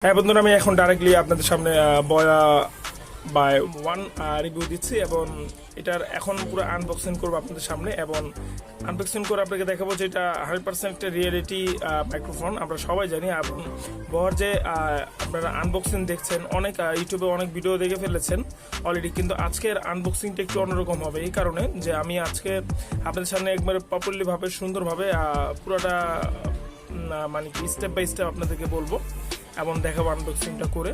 হ্যাঁ বন্ধুরা, আমি এখন ডাইরেক্টলি আপনাদের সামনে বয়া বাই ওয়ান রিভিউ দিচ্ছি এবং এটার এখন পুরো আনবক্সিং করবো আপনাদের সামনে এবং আনবক্সিং করে আপনাকে দেখাবো যে এটা 100% একটা রিয়েলিটি মাইক্রোফোন। আমরা সবাই জানি এবং বয়ার যে আপনারা আনবক্সিং দেখছেন, অনেক ইউটিউবে অনেক ভিডিও দেখে ফেলেছেন অলরেডি, কিন্তু আজকের আনবক্সিংটা একটু অন্যরকম হবে এই কারণে যে আমি আজকে আপনাদের সামনে একবারে প্রপারলিভাবে সুন্দরভাবে পুরোটা মানে কি স্টেপ বাই স্টেপ আপনাদেরকে বলবো এবং দেখাবো আনবক্সিংটা করে।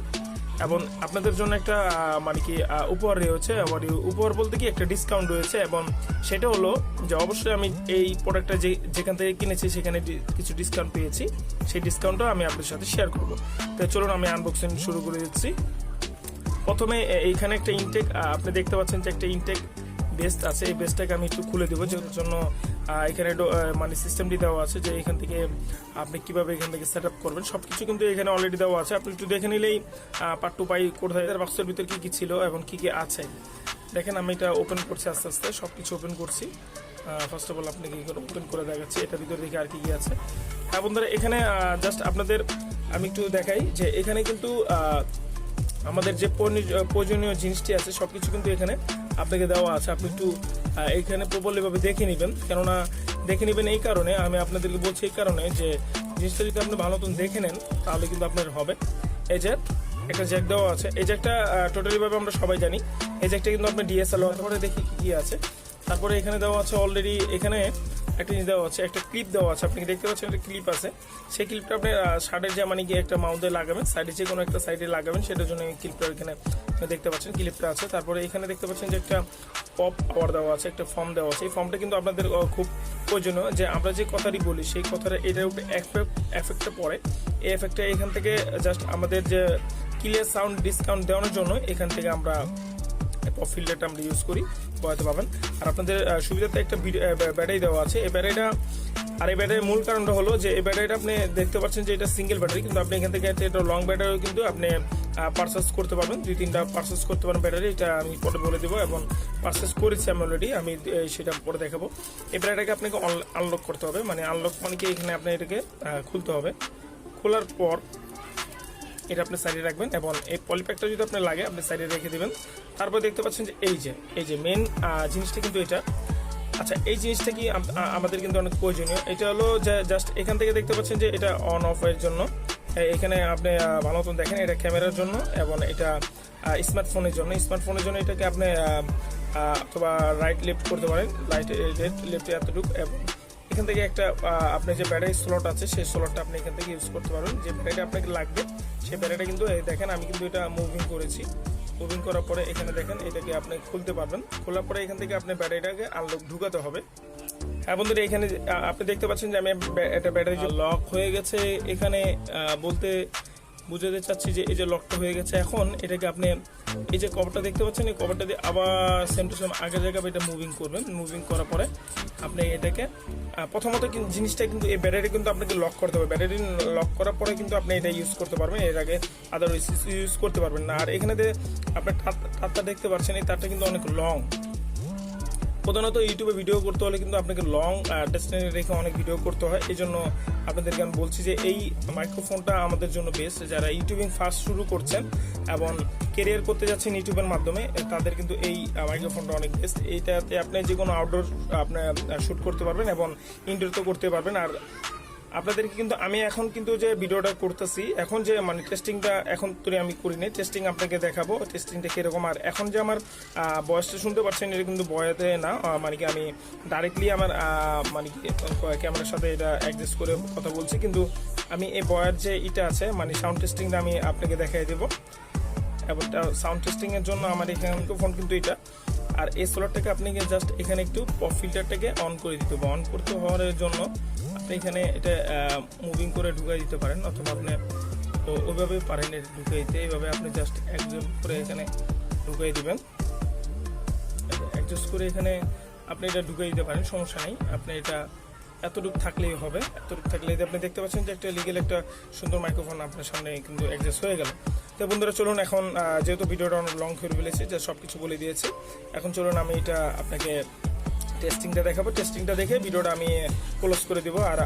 এবং আপনাদের জন্য একটা মানে কি উপহার রয়েছে, আবার উপহার বলতে কি একটা ডিসকাউন্ট রয়েছে এবং সেটা হলো যে অবশ্যই আমি এই প্রোডাক্টটা যেখান থেকে কিনেছি সেখানে কিছু ডিসকাউন্ট পেয়েছি, সেই ডিসকাউন্টটা আমি আপনাদের সাথে শেয়ার করবো। তো চলুন আমি আনবক্সিং শুরু করে দিচ্ছি। প্রথমে এইখানে একটা ইনটেক আপনি দেখতে পাচ্ছেন যে একটা ইনটেক বেস্ট আছে, এই বেস্টটাকে আমি একটু খুলে দেবো, যার জন্য এখানে মানে সিস্টেমটি দেওয়া আছে যে এখান থেকে আপনি কিভাবে এখান থেকে সেট আপ করবেন সবকিছু কিন্তু এখানে অলরেডি দেওয়া আছে। আপনি একটু দেখে নিলেই পার্ট টু পাই কোথায় বাক্সের ভিতরে কি কি ছিল এবং কি কি আছে। দেখেন আমি এটা ওপেন করছি, আস্তে আস্তে সবকিছু ওপেন করছি। ফার্স্ট অফ অল আপনি কি করে ওপেন করে দেখাচ্ছি এটার ভিতরে দেখি আর কি কি আছে। হ্যাঁ বন্ধুরা, এখানে জাস্ট আপনাদের আমি একটু দেখাই যে এখানে কিন্তু আমাদের যে প্রয়োজনীয় জিনিসটি আছে সবকিছু কিন্তু এখানে আপনাকে দেওয়া আছে। আপনি একটু এখানে প্রবলভাবে দেখে নেবেন, কেননা দেখে নেবেন এই কারণে, আমি আপনাদেরকে বলছি এই কারণে যে জিনিসটা যদি আপনি ভালো মতন দেখে নেন তাহলে কিন্তু আপনার হবে। এই যে একটা জ্যাক দেওয়া আছে, এই জ্যাকটা টোটালিভাবে আমরা সবাই জানি এই জ্যাকটা কিন্তু আপনার ডিএসএলআর। তারপরে দেখি কি আছে। তারপরে এখানে দেওয়া আছে অলরেডি, এখানে একটা জিনিস দেওয়া আছে, একটা ক্লিপ দেওয়া আছে। আপনি দেখতে পাচ্ছেন একটা ক্লিপ আছে, সেই ক্লিপটা আপনি শার্টের যে মানে গিয়ে একটা মাউথে লাগাবেন, সাইডে যে কোনো একটা সাইডে লাগাবেন, সেটার জন্য এই ক্লিপটা এখানে দেখতে পাচ্ছেন ক্লিপটা আছে। তারপরে এখানে দেখতে পাচ্ছেন যে একটা পপ পাওয়ার দেওয়া আছে, একটা ফর্ম দেওয়া আছে। এই ফর্মটা কিন্তু আপনাদের খুব প্রয়োজনীয়, যে আমরা যে কথাটি বলি সেই কথাটা এটার উপরে এফেক্টটা পড়ে। এই এফেক্টটা এখান থেকে জাস্ট আমাদের যে ক্লিয়ার সাউন্ড ডিসকাউন্ট দেওয়ানোর জন্য এখান থেকে আমরা পপ ফিল্টারটা আমরা ইউজ করি, বয়াতে পাবেন। আর আপনাদের সুবিধাতে একটা ব্যাটারি দেওয়া আছে, এই ব্যাটারিটা। আর এই ব্যাটারির মূল কারণটা হলো যে এই ব্যাটারিটা আপনি দেখতে পাচ্ছেন যে এটা সিঙ্গেল ব্যাটারি, কিন্তু আপনি এখান থেকে একটা লং ব্যাটারিও কিন্তু আপনি পারচেস করতে পারবেন, 2-3টা পারচেস করতে পারেন ব্যাটারি। এটা আমি পরে বলে দেবো এবং পারচেস করেছি আমি অলরেডি, আমি সেটা পরে দেখাবো। এই ব্যাটারিটাকে আপনাকে আনলক করতে হবে, মানে আনলক মানে কি এখানে আপনি এটাকে খুলতে হবে। খোলার পর এটা আপনি সাইডে রাখবেন এবং এই পলিপ্যাকটা যদি আপনার লাগে আপনি সাইডে রেখে দিবেন। তারপর দেখতে পাচ্ছেন যে এই যে মেন জিনিসটা কিন্তু এটা। আচ্ছা, এই জিনিসটা কি আমাদের কিন্তু অনেক প্রয়োজনীয়। এটা হলো যে জাস্ট এখান থেকে দেখতে পাচ্ছেন যে এটা অন অফ এর জন্য। এখানে আপনি ভালো মতন দেখেন, এটা ক্যামেরার জন্য এবং এটা স্মার্টফোনের জন্য। স্মার্টফোনের জন্য এটাকে আপনি অথবা রাইট লেফট করতে পারেন, রাইট লেফট এতটুকু। এবং এখান থেকে একটা আপনার যে ব্যাটারি স্লট আছে সেই স্লটটা আপনি এখান থেকে ইউজ করতে পারবেন। যে ব্যাটারিটা আপনাকে লাগবে সেই ব্যাটারিটা কিন্তু দেখেন আমি কিন্তু এটা মুভিং করেছি। মুভিং করার পরে এখানে দেখেন এটাকে আপনি খুলতে পারবেন। খোলার পরে এখান থেকে আপনি ব্যাটারিটাকে আনলক ঢুকাতে হবে। হ্যাঁ বন্ধুরা, এখানে আপনি দেখতে পাচ্ছেন যে আমি একটা ব্যাটারি লক হয়ে গেছে। এখানে বলতে বুঝাতে চাচ্ছি যে এই যে লকটা হয়ে গেছে। এখন এটাকে আপনি এই যে কভারটা দেখতে পাচ্ছেন, এই কভারটা দিয়ে আবার সেম টু সেম আগের জায়গায় এটা মুভিং করবেন। মুভিং করার পরে আপনি এটাকে প্রথমত জিনিসটা কিন্তু এই ব্যাটারি কিন্তু আপনাকে লক করতে হবে। ব্যাটারি লক করার পরে কিন্তু আপনি এটা ইউজ করতে পারবেন, এর আগে আদারওয়াইজ ইউজ করতে পারবেন না। আর এখানে আপনার তারটা দেখতে পাচ্ছেন, এই তারটা কিন্তু অনেক লং। প্রধানত ইউটিউবে ভিডিও করতে হলে কিন্তু আপনাকে লং ডিস্টেন্স রেখে অনেক ভিডিও করতে হয়। এই জন্য আপনাদেরকে আমি বলছি যে এই মাইক্রোফোনটা আমাদের জন্য বেস্ট। যারা ইউটিউবিং ফার্স্ট শুরু করছেন এবং কেরিয়ার করতে যাচ্ছেন ইউটিউবের মাধ্যমে, তাদের কিন্তু এই মাইক্রোফোনটা অনেক বেস্ট। এইটাতে আপনি যে কোনো আউটডোর আপনার শ্যুট করতে পারবেন এবং ইনডোরতেও করতে পারবেন। আর আপনাদেরকে কিন্তু আমি এখন কিন্তু যে ভিডিওটা করতেছি, এখন যে মানে টেস্টিংটা এখন তৈরি আমি করিনি, টেস্টিং আপনাকে দেখাবো টেস্টিংটা কিরকম। আর এখন যে আমার ভয়েসটা শুনতে পাচ্ছেন এটা কিন্তু বয়াতে না, মানে কি আমি ডাইরেক্টলি আমার মানে কি ক্যামেরার সাথে এটা অ্যাডজাস্ট করে কথা বলছি। কিন্তু আমি এই বয়ার যে এটা আছে মানে সাউন্ড টেস্টিংটা আমি আপনাকে দেখাই দেবো। এবং সাউন্ড টেস্টিং এর জন্য আমার এখানে ফোন কিন্তু এটা। আর এই সোলারটাকে আপনি জাস্ট এখানে একটু পপ ফিল্টারটাকে অন করে দিতে হবে। অন করতে হওয়ার জন্য আপনি এখানে এটা মুভিং করে ঢুকাই দিতে পারেন, অথবা আপনি তো ওইভাবে পারেন এটা ঢুকাই দিতে। এইভাবে আপনি জাস্ট অ্যাডজাস্ট করে এখানে ঢুকাই দিবেন, অ্যাডজাস্ট করে এখানে আপনি এটা ঢুকাই দিতে পারেন, সমস্যা নেই। আপনি এটা এতটুকু থাকলেই হবে। এতটুকু থাকলে আপনি দেখতে পাচ্ছেন যে একটা লিগেল একটা সুন্দর মাইক্রোফোন আপনার সামনে কিন্তু অ্যাডজাস্ট হয়ে গেল। তো বন্ধুরা চলুন এখন, যেহেতু ভিডিওটা অনেক লং করে ফেলেছি, যা সব কিছু বলে দিয়েছি, এখন চলুন আমি এটা আপনাকে টেস্টিংটা দেখাবো। টেস্টিংটা দেখে ভিডিওটা আমি ক্লোজ করে দিব। আর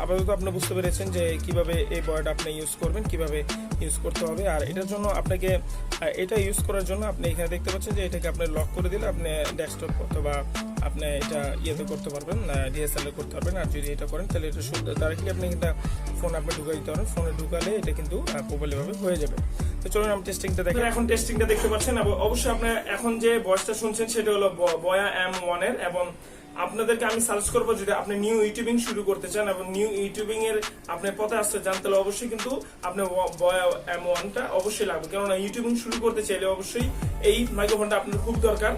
আপাতত আপনি বুঝতে পেরেছেন যে কিভাবে এই বয়াটা আপনি ইউজ করবেন, কিভাবে ইউজ করতে হবে। আর এটার জন্য আপনাকে এটা ইউজ করার জন্য আপনি এখানে দেখতে পাচ্ছেন যে এটাকে আপনি লক করে দিলে আপনি ডেস্কটপ অথবা আপনি এটা ইয়েতে করতে পারবেন, ডিএসএলআর করতে পারবেন। আর যদি এটা করেন তাহলে এটা শুধু ডাইরেক্টলি আপনি কিন্তু ফোন আপনি ঢুকাই দিতে পারেন। ফোনে ঢুকালে এটা কিন্তু প্রপারলি ভাবে হয়ে যাবে। তো চলুন আমি টেস্টিংটা দেখি। এখন টেস্টিংটা দেখতে পাচ্ছেন। অবশ্যই আপনি এখন যে ভয়েসটা শুনছেন সেটা হলো বয়া M1 এর। এবং আপনাদেরকে আমি সাজেস্ট করবো যদি আপনি নিউ ইউটিউবিং শুরু করতে চান এবং নিউ ইউটিউবিং এর আপনি পথে আসতে চান তাহলে অবশ্যই কিন্তু আপনি বয়া M1 টা অবশ্যই লাগবে। কেননা ইউটিউবিং শুরু করতে চাইলে অবশ্যই এই মাইক্রোফোনটা আপনার খুব দরকার।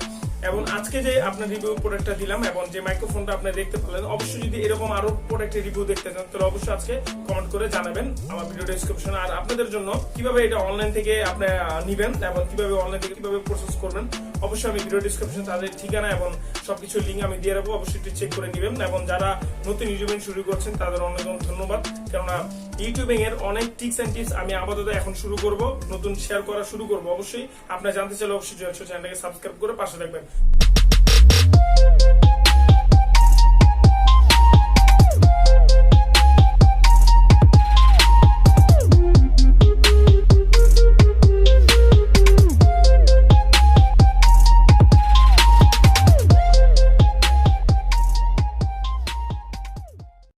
এবং আজকে যে আপনার রিভিউ প্রোডাক্টটা দিলাম এবং যে মাইক্রোফোনটা আপনি দেখতে পেলেন, অবশ্যই যদি এরকম আরো প্রোডাক্টের রিভিউ দেখতে চান তাহলে অবশ্যই আজকে কমেন্ট করে জানাবেন আমার ভিডিও ডেসক্রিপশনে। আর আপনাদের জন্য কিভাবে এটা অনলাইন থেকে আপনি নিবেন এবং কিভাবে অনলাইন থেকে কিভাবে প্রসেস করবেন অবশ্যই আমি ভিডিও ডেসক্রিপশনে তাদের ঠিকানা এবং সবকিছু লিঙ্ক আমি দিয়ে রাখবো, অবশ্যই একটু চেক করে নেবেন। এবং যারা নতুন ইউটিউবিং শুরু করছেন তাদের অনেক ধন্যবাদ। কেননা ইউটিউবিং এর অনেক টিপস এন্ড টিপস আমি আপাতত এখন শুরু করব, নতুন শেয়ার করা শুরু করব। অবশ্যই আপনারা জানতে চাইলে অবশ্যই চ্যানেলটাকে সাবস্ক্রাইব করে পাশে থাকবেন।